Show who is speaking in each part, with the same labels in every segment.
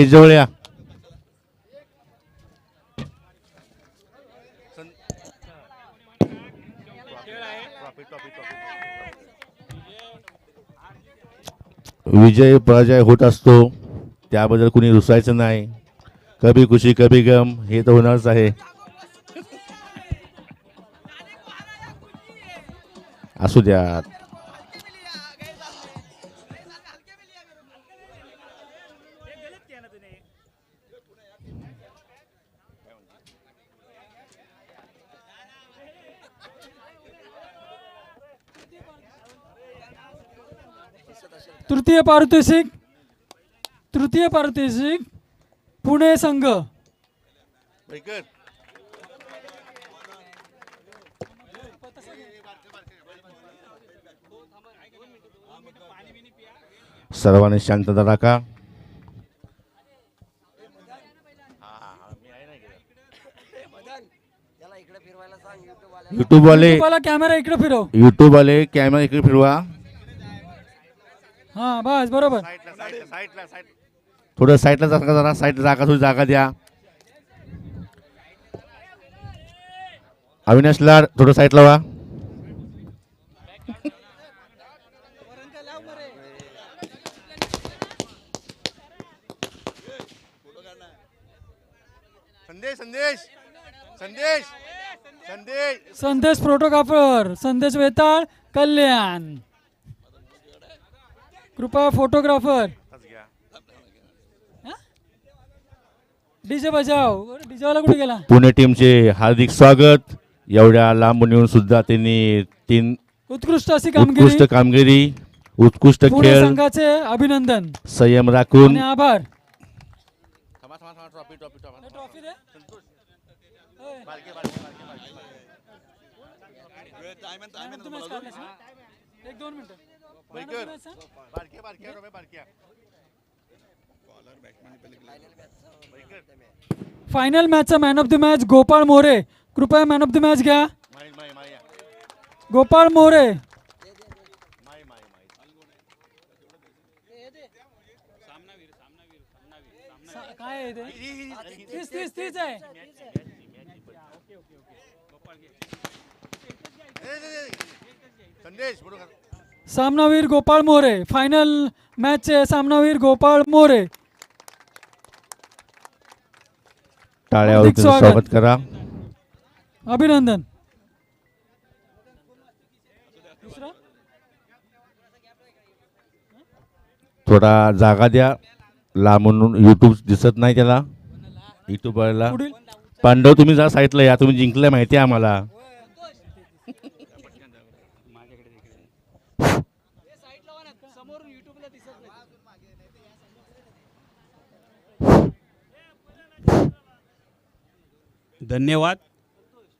Speaker 1: जवळ या. विजय पराजय होत असतो, त्याबद्दल कुणी रुसायचं नाही. कभी खुशी कभी गम हे तर होणारच आहे. असू द्या.
Speaker 2: तृतीय पारितोषिक पुणे संघ.
Speaker 1: सर्वांनी शांतता राखा. युट्यूब वाले
Speaker 2: कॅमेरा इकडे फिरव.
Speaker 1: कॅमेरा इकडे फिरवा.
Speaker 2: हा बस बरोबर.
Speaker 1: थोडं साईडला जागा, जरा साईडला जागा, थोडी जागा द्या. अविनाश लाड थोडं साईडला व्हा.
Speaker 2: संदेश फोटोग्राफर, संदेश वेताळ, कल्याण. कृपया फोटोग्राफर. डीजे बजाव. डीजे वाला कुठे गेला?
Speaker 1: पुणे टीमचे हार्दिक स्वागत. एवढ्या लांबून येऊन सुद्धा त्यांनी तीन
Speaker 2: उत्कृष्ट
Speaker 1: उत्कृष्ट कामगिरी, उत्कृष्ट
Speaker 2: पुणे
Speaker 1: खेळ,
Speaker 2: संघाचे अभिनंदन,
Speaker 1: संयम राखून.
Speaker 2: आणि आभार. एक दोन मिनिटं. फायनल मॅचचा man of the match Gopal More. कृपया मॅन ऑफ द मॅच घ्या. गोपाळ मोरे. काय आहे ते? तीच आहे. सामनावीर गोपाळ मोरे. फायनल मॅचचे सामनावीर गोपाळ मोरे.
Speaker 1: टाळ्यावर स्वागत करा.
Speaker 2: अभिनंदन.
Speaker 1: थोडा जागा द्या. लांबून युट्यूब दिसत नाही त्याला. युट्यूबरला पांडव तुम्ही जा साईडला या. तुम्ही जिंकलं माहिती आहे आम्हाला.
Speaker 3: धन्यवाद.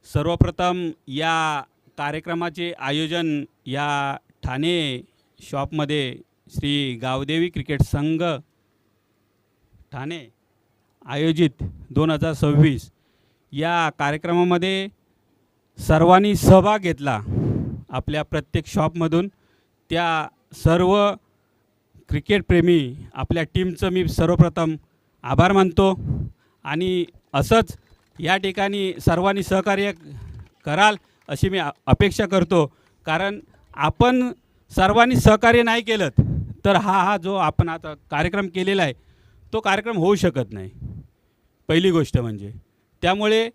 Speaker 3: सर्वप्रथम या कार्यक्रमाचे आयोजन या ठाणे शॉपमध्ये श्री गावदेवी क्रिकेट संघ ठाणे आयोजित 2026 या कार्यक्रमामध्ये सर्वांनी सहभाग घेतला. आपल्या प्रत्येक शॉपमधून त्या सर्व क्रिकेटप्रेमी आपल्या टीमचं मी सर्वप्रथम आभार मानतो. आणि असंच या ठिकाणी सर्वांनी सहकार्य कराल अशी मी अपेक्षा करतो. कारण आपण सर्वांनी सहकार्य नाही केलं तर हा जो आपण आता कार्यक्रम केलेला आहे तो कार्यक्रम होऊ शकत नाही, पहिली गोष्ट म्हणजे. त्यामुळे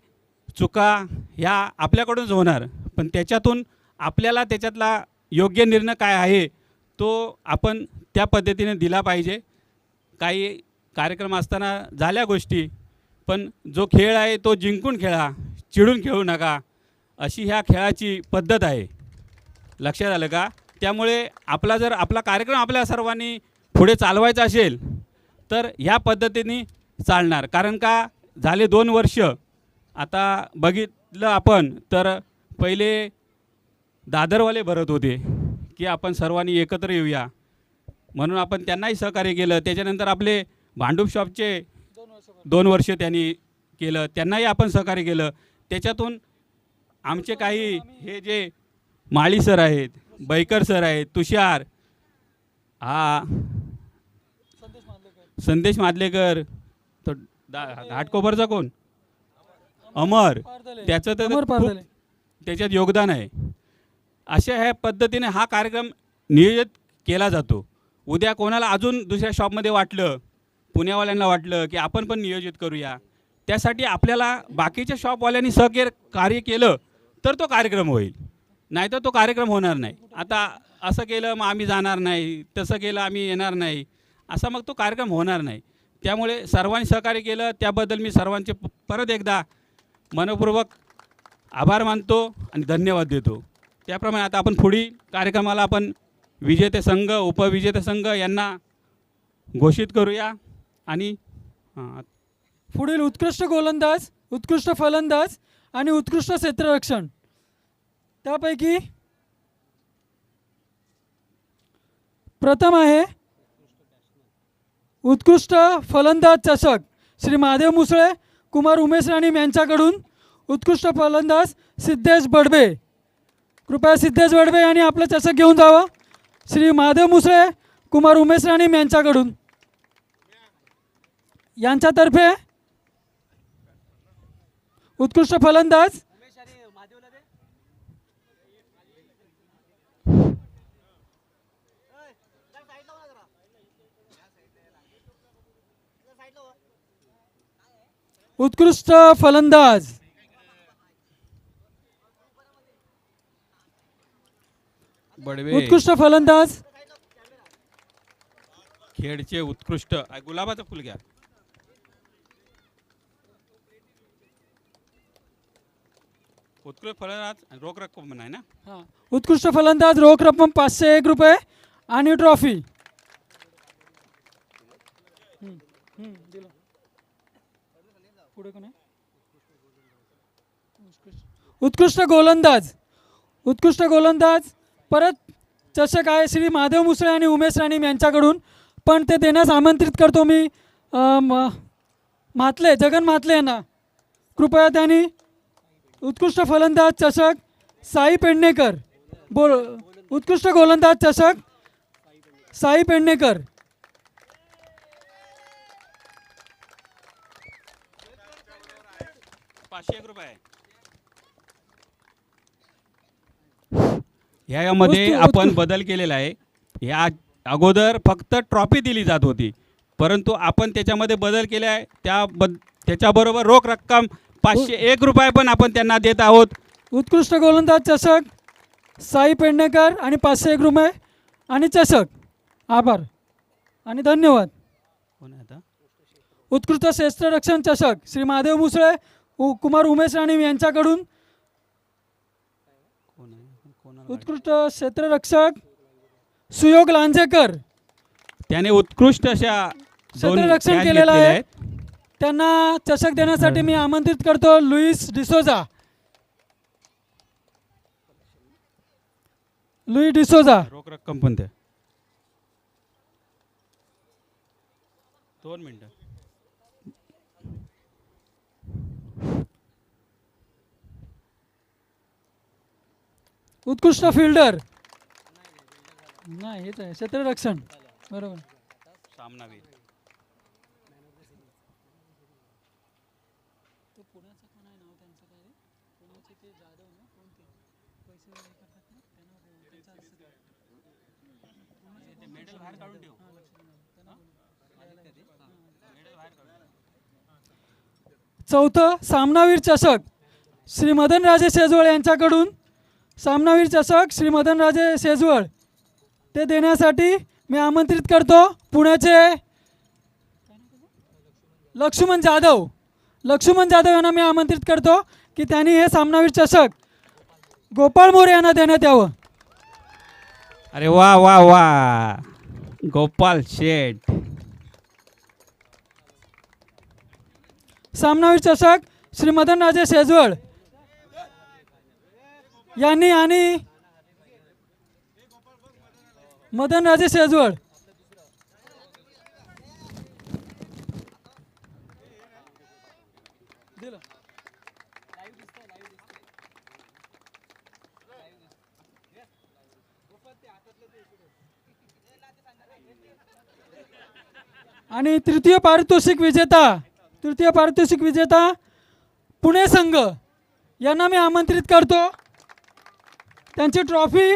Speaker 3: चुका ह्या आपल्याकडूनच होणार, पण त्याच्यातून आपल्याला त्याच्यातला योग्य निर्णय काय आहे तो आपण त्या पद्धतीने दिला पाहिजे. काही कार्यक्रम असताना झाल्या गोष्टी, पण जो खेळ आहे तो जिंकून खेळा, चिडून खेळू नका, अशी ह्या खेळाची पद्धत आहे. लक्षात आलं का? त्यामुळे आपला कार्यक्रम आपल्या सर्वांनी पुढे चालवायचा असेल तर ह्या पद्धतीने चालणार. कारण का झाले 2 वर्ष आता बघितलं आपण तर पहिले दादरवाले भरत होते की आपण सर्वांनी एकत्र येऊया, म्हणून आपण त्यांनाही सहकार्य केलं. त्याच्यानंतर आपले भांडूप शॉपचे 2 वर्ष त्यांनी केलं, त्यांनाही आपण सहकार्य केलं. त्याच्यातून आमचे काही हे जे माळी सर आहेत, बैकर सर आहेत, तुषार, संदेश मादलेकर, तो घाटकोपरचा कोण, अमर, त्याचं तर
Speaker 2: अमर
Speaker 3: खूप
Speaker 2: पारदले.
Speaker 3: त्याच्यात योगदान आहे. अशा ह्या पद्धतीने हा कार्यक्रम नियोजित केला जातो. उद्या कोणाला अजून दुसऱ्या शॉपमध्ये वाटलं, पुण्यावाल्यांना वाटलं की आपण पण नियोजित करूया, त्यासाठी आपल्याला बाकीच्या शॉपवाल्यांनी कार्य केलं तर तो कार्यक्रम होईल, नाहीतर तो कार्यक्रम होणार नाही. आता असं केलं मग आम्ही जाणार नाही, तसं केलं आम्ही येणार नाही, असा मग तो कार्यक्रम होणार नाही. त्यामुळे सर्वांनी सहकार्य केलं त्याबद्दल मी सर्वांचे परत एकदा मनपूर्वक आभार मानतो आणि धन्यवाद देतो. त्याप्रमाणे आता आपण पुढील कार्यक्रमाला आपण विजेते संघ, उपविजेते संघ यांना घोषित करूया. आणि
Speaker 2: पुढील उत्कृष्ट गोलंदाज, उत्कृष्ट फलंदाज आणि उत्कृष्ट क्षेत्ररक्षण, त्यापैकी प्रथम आहे उत्कृष्ट फलंदाज चषक श्री महादेव मुसळे, कुमार उमेश राणीम यांच्याकडून उत्कृष्ट फलंदाज सिद्धेश बडबे. कृपया सिद्धेश बडबे यांनी आपलं चषक घेऊन जावं. श्री महादेव मुसळे, कुमार उमेश राणीम यांच्याकडून, यांच्यातर्फे उत्कृष्ट फलंदाज उत्कृष्ट फलंदाज
Speaker 3: बडवे,
Speaker 2: उत्कृष्ट फलंदाज
Speaker 3: खेडचे उत्कृष्ट गुलाबाचं फुल घ्या. उत्कृष्ट फलंदाज रोख रक्कम पण आहे ना.
Speaker 2: उत्कृष्ट फलंदाज रोख रक्कम 501 रुपये आणि ट्रॉफी. उत्कृष्ट गोलंदाज, उत्कृष्ट गोलंदाज परत चषक आहे श्री महादेव मुसळे आणि उमेश राणीम यांच्याकडून, पण ते देण्यास आमंत्रित करतो मी म्हात्ले, जगन म्हात्ले यांना. कृपया त्यांनी उत्कृष्ट फलंदाज चषक साई पेडणेकर, उत्कृष्ट गोलंदाज चषक साई पेडणेकर.
Speaker 3: ₹501. यामध्ये आपण बदल केलेला आहे. या अगोदर फक्त ट्रॉफी दिली जात होती, परंतु आपण त्याच्यामध्ये बदल केले आहे. त्याच्याबरोबर रोख रक्कम ₹501 पण आपण त्यांना देत आहोत.
Speaker 2: उत्कृष्ट गोलंदाज चषक साई पेडणेकर आणि ₹501 आणि चषक. आभार आणि धन्यवाद. उत्कृष्ट क्षेत्ररक्षण चषक श्री महादेव मुसळे, कुमार उमेश राणीम यांच्याकडून. उत्कृष्ट क्षेत्ररक्षक सुयोग लांजेकर,
Speaker 3: त्याने उत्कृष्ट अशा
Speaker 2: क्षेत्ररक्षण केलेलं आहे. त्यांना चषक देण्यासाठी मी आमंत्रित करतो लुईस डिसोजा. लुई डिसोजा.
Speaker 3: रोख रक्कम पण द्या. 2 मिनिटं.
Speaker 2: उत्कृष्ट फिल्डर, नाही हेच आहे क्षेत्ररक्षण, बरोबर.
Speaker 3: सामनावीर
Speaker 2: चौथं सामनावीर चषक श्री मदनराजे शेजवळ यांच्याकडून. सामनावीर चषक श्री मदनराजे शेजवळ ते देण्यासाठी मी आमंत्रित करतो पुण्याचे लक्ष्मण जाधव. लक्ष्मण जाधव यांना मी आमंत्रित करतो की त्यांनी हे सामनावीर चषक गोपाळ मोरे यांना देण्यात यावं.
Speaker 3: अरे वा वा वा, गोपाल शेठ.
Speaker 2: सामनावीर चषक श्री मदनराजे शेजवळ यांनी आणि मदनराजे शेजवळ. आणि तृतीय पारितोषिक विजेता पुणे संघ यांना मी आमंत्रित करतो. त्यांची ट्रॉफी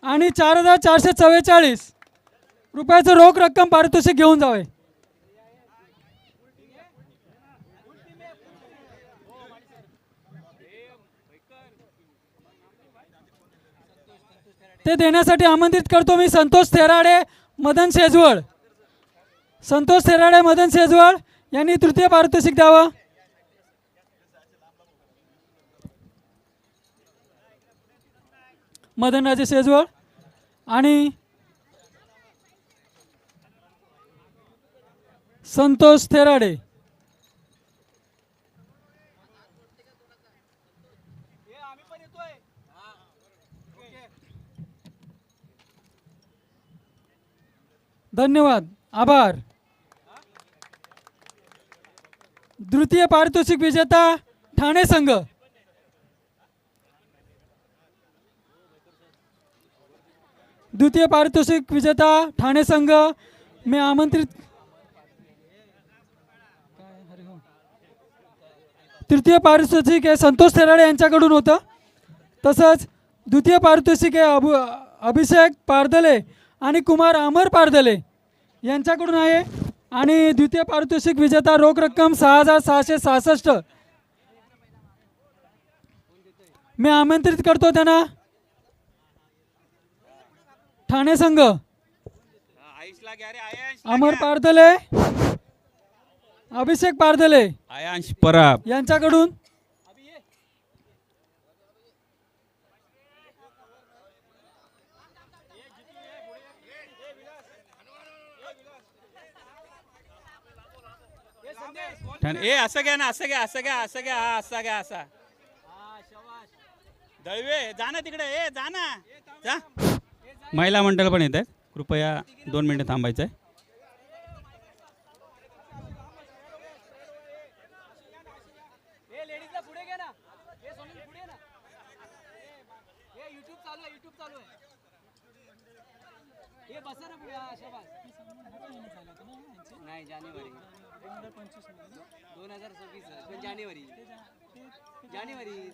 Speaker 2: आणि 4,444 रुपयाचं रोख रक्कम पारितोषिक घेऊन जावे. ते देण्यासाठी आमंत्रित करतो मी संतोष थेराडे, मदन शेजवळ यांनी तृतीय पारितोषिक द्यावं. मदनराजे शेजवळ आणि संतोष थेराडे. धन्यवाद, आभार. द्वितीय पारितोषिक विजेता ठाणे संघ. द्वितीय पारितोषिक विजेता ठाणे संघ मी आमंत्रित. तृतीय पारितोषिक हे संतोष थेराडे यांच्याकडून होतं. तसंच द्वितीय पारितोषिक हे अभिषेक पारदले आणि कुमार अमर पारदले यांच्याकडून आहे. आणि द्वितीय पारितोषिक विजेता रोख रक्कम 6,666 मी आमंत्रित करतो त्यांना. ठाणे संघ अमर पारदले, अभिषेक पारदले
Speaker 3: आयांश परब
Speaker 2: यांच्याकडून
Speaker 3: असं घ्या ना, असं घ्या असा दळवे जा ना तिकडे, जा ना जा. महिला मंडळ पण येत आहेत, कृपया 2 मिनिटं थांबायचं आहे.
Speaker 4: नाही जानेवारी 2026 जानेवारी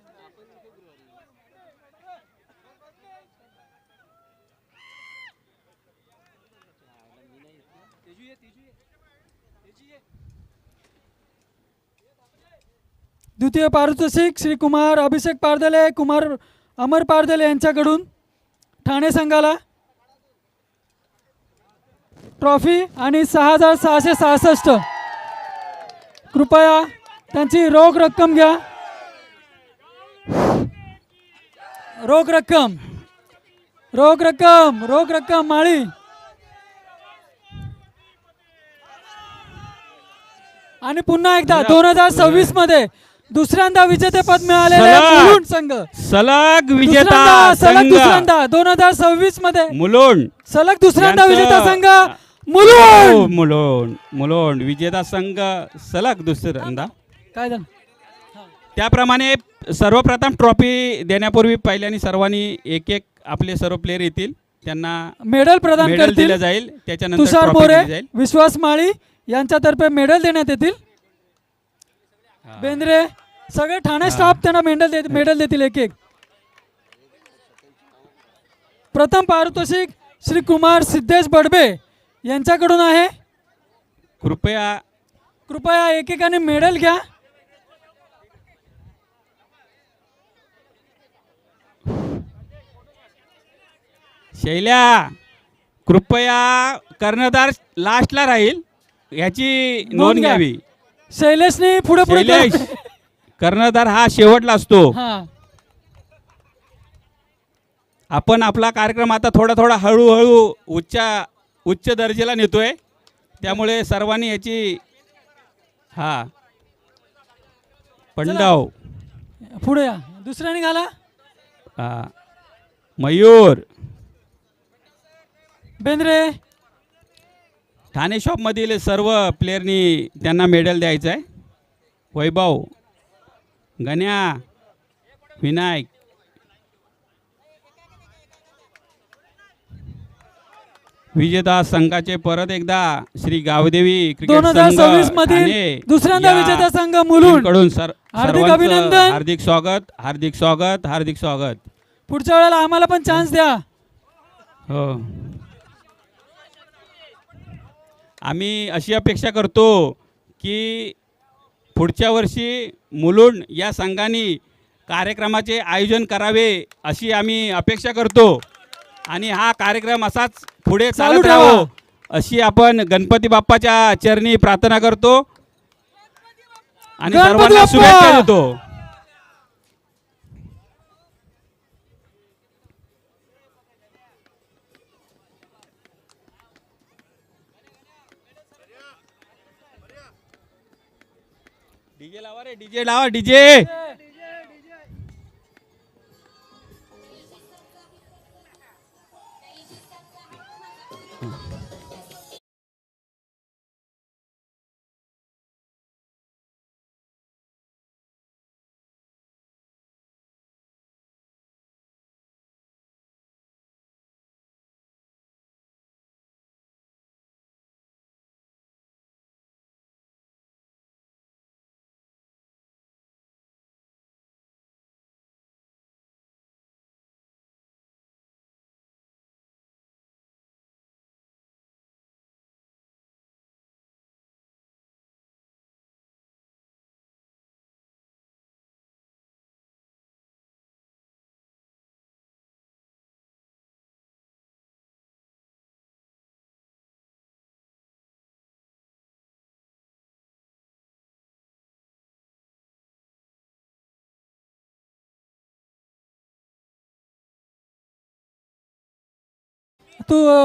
Speaker 2: द्वितीय पारितोषिक श्री कुमार अभिषेक पारदले, कुमार अमर पारदले यांच्याकडून ठाणे संघाला ट्रॉफी आणि 6,666 कृपया त्यांची रोख रक्कम घ्या. रोख रक्कम माळी. आणि पुन्हा एकदा 2026 मध्ये दुसऱ्यांदा विजेतेपद मिळालेले मुलुंड संघ
Speaker 3: सलग विजेता
Speaker 2: सलग दुसऱ्यांदा 2026 मध्ये
Speaker 3: मुलुंड
Speaker 2: सलग दुसऱ्यांदा
Speaker 3: यांचं-
Speaker 2: विजेता संघ
Speaker 3: मुलुंड विजेता संघ सलग दुसऱ्यांदा.
Speaker 2: काय झालं?
Speaker 3: त्याप्रमाणे सर्वप्रथम ट्रॉफी देण्यापूर्वी पहिल्याने सर्वांनी एक आपले सर्व प्लेयर येतील, त्यांना
Speaker 2: मेडल प्रदान
Speaker 3: मेडल
Speaker 2: करतील.
Speaker 3: दिलं जाईल. त्याच्यानंतर
Speaker 2: तुषार
Speaker 3: ट्रॉफी
Speaker 2: मोरे,
Speaker 3: दिली जाईल.
Speaker 2: विश्वास माळी यांच्यातर्फे मेडल देण्यात येतील. बेंद्रे सगळे ठाणे स्टाफ त्यांना मेडल देतील एक. प्रथम पारितोषिक श्री कुमार सिद्धेश बडबे यांच्याकडून आहे. कृपया एकेकाने मेडल घ्या.
Speaker 3: शैल्या कृपया कर्णधार लास्टला राहील याची नोंद
Speaker 2: घ्या.
Speaker 3: घ्यावी.
Speaker 2: शैलेशने पुढे
Speaker 3: शैलेश कर्णधार हा शेवटला असतो.
Speaker 2: हा
Speaker 3: आपण आपला कार्यक्रम आता थोडा हळूहळू उच्च दर्जाला नेतोय, त्यामुळे सर्वांनी याची पंडाव
Speaker 2: पुढे या. दुसऱ्याने घाला.
Speaker 3: मयूर
Speaker 2: बेंद्रे
Speaker 3: ठाणे शॉपमधील सर्व प्लेयरनी त्यांना मेडल द्यायचं आहे. वैभव, गण्या, विनायक, विजेता संघाचे परत एकदा श्री गावदेवी क्रिकेट
Speaker 2: 2026
Speaker 3: संघ
Speaker 2: मधील
Speaker 3: ठाणे
Speaker 2: दुसऱ्यांदा
Speaker 3: या
Speaker 2: विजेता संघ मुलुंड
Speaker 3: कडून
Speaker 2: हार्दिक अभिनंदन.
Speaker 3: हार्दिक स्वागत, हार्दिक स्वागत, हार्दिक स्वागत.
Speaker 2: पुढच्या वेळेला आम्हाला पण चान्स द्या.
Speaker 3: हो, आम्ही अशी अपेक्षा करतो की पुढच्या वर्षी मुलुंड या संघाने कार्यक्रमाचे आयोजन करावे अशी आम्ही अपेक्षा करतो आणि हा कार्यक्रम असाच पुढे
Speaker 2: चालू
Speaker 3: चालत
Speaker 2: ठेवा.
Speaker 3: राहावं अशी आपण गणपती बाप्पाच्या चरणी प्रार्थना करतो आणि
Speaker 2: गणपती
Speaker 3: सर्वांना
Speaker 2: बाप्पा!
Speaker 3: शुभेच्छा देतो. डीजे लावा रे, डीजे लावा, डीजे.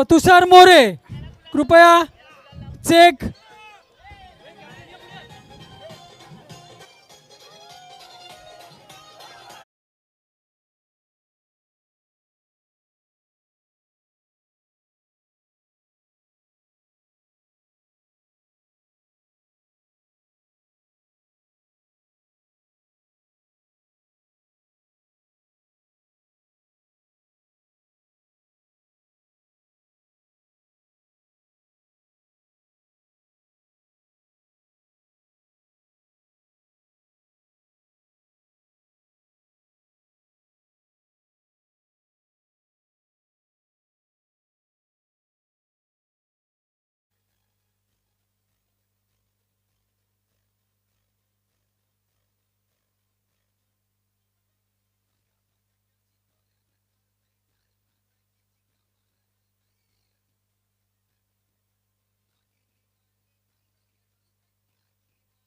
Speaker 2: तुषार मोरे कृपया चेक